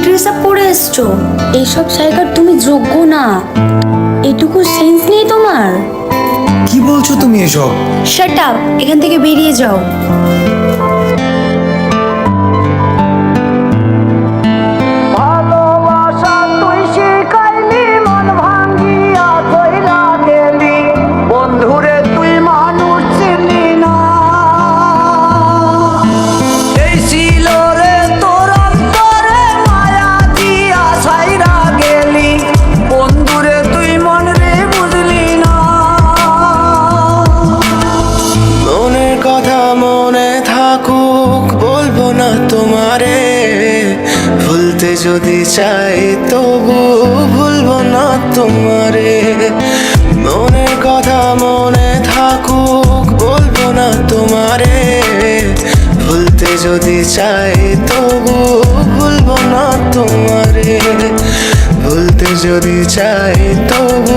Dress up পরে এসছো। এইসব জায়গার তুমি যোগ্য না, এটুকু সেন্স নেই তোমার। কি বলছো তুমি এসব? শাট আপ, এখান থেকে বেরিয়ে যাও। ভুলতে যদি চাই তবু ভুলবো না তোমারে। মনের কথা মনে থাকুক বলবো না তোমারে। ভুলতে যদি চাই তবু ভুলবো না তোমারে। ভুলতে যদি চাই তবু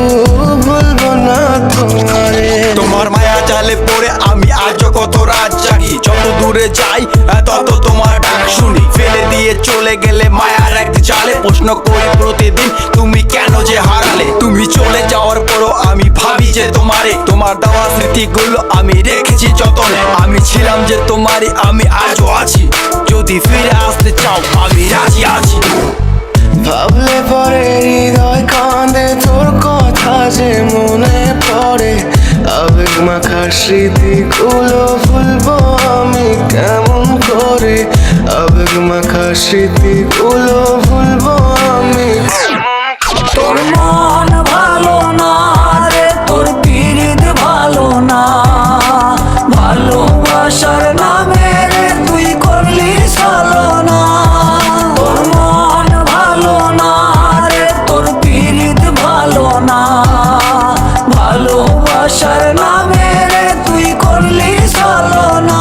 ভুলবো না তোমারে। তোমার মায়া জালে পড়ে আমি আজও কত রাত জাগি। যত দূরে যাই তত তোমার ডাক শুনি। ফেলে দিয়ে চলে গেলে মায়ার এক জালে প্রশ্ন করি প্রতিদিন তুমি কেন যে হারালে। তুমি চলে যাওয়ার পরও আমি ভাবি যে তোমারে। তোমার দেওয়া স্মৃতিগুলো আমি রেখেছি যতনে। আমি ছিলাম যে তোমারই, আমি আজও আছি। যদি ফিরে আসতে চাও আমি রাজি আছি। ভাবলে পরে হৃদয় কাঁদে, তোর কথা যে মনে পড়ে। আবেগ মাখা স্মৃতিগুলো ভুলবো আমি কেমন করে। আবেগ মাখা স্মৃতিগুলো ভুলবো আমি। তোর মন ভালো না রে, তোর পিরিত ভালো না। ভালোবাসার নামে রে তুই করলি ছলনা। তোর মন ভালো না রে, তোর পিরিত ভালো না। ভালোবাসার নামে রে তুই করলি ছলনা।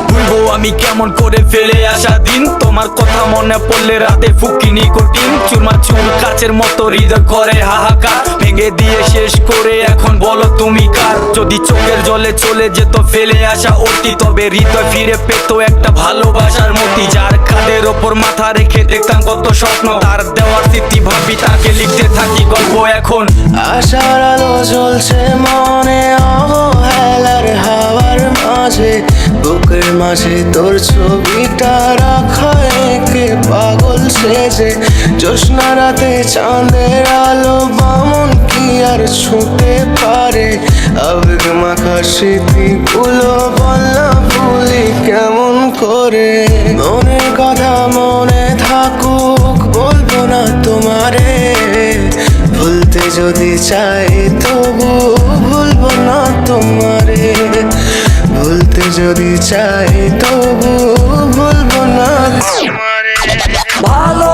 ভুলবো আমি কেমন করে ফেলে আসা দিন। তোমার কথা মনে পড়লে রাতে ফুকিনি কঠিন। চুরমাচুর কাচের মতো হৃদয় করে হাহাকার। ভেঙে দিয়ে শেষ করে এখন বলো তুমি কার। যদি চোখের জলে চলে যেত ফেলে আসা অতি, তবে হৃদয় ফিরে পেত একটা ভালোবাসার মতি। যার কাঁধের ওপর মাথা রেখে দেখতাম কত স্বপ্ন, তার দেওয়ার স্মৃতি ভাবি তাকে লিখতে থাকি গল্প এখন। আশার আলো জ্বলছে মনে অবহেলার হাওয়ার মাঝে। বুকের মাঝে তোর ছবিটা রাখা একে পাগল সেজে। জ্যোৎস্না রাতে চাঁদের আলো বামন কি আর ছুঁতে পারে। আবেগ মাখা স্মৃতিগুলো বললা ভুলি কেমন করে। মনের কথা মনে থাকুক বলবো না তোমারে। ভুলতে যদি চাই তবু ভুলবো না তোমারে। ভুলতে যদি চাই তবু ভুলবো না তোমারে। ভালো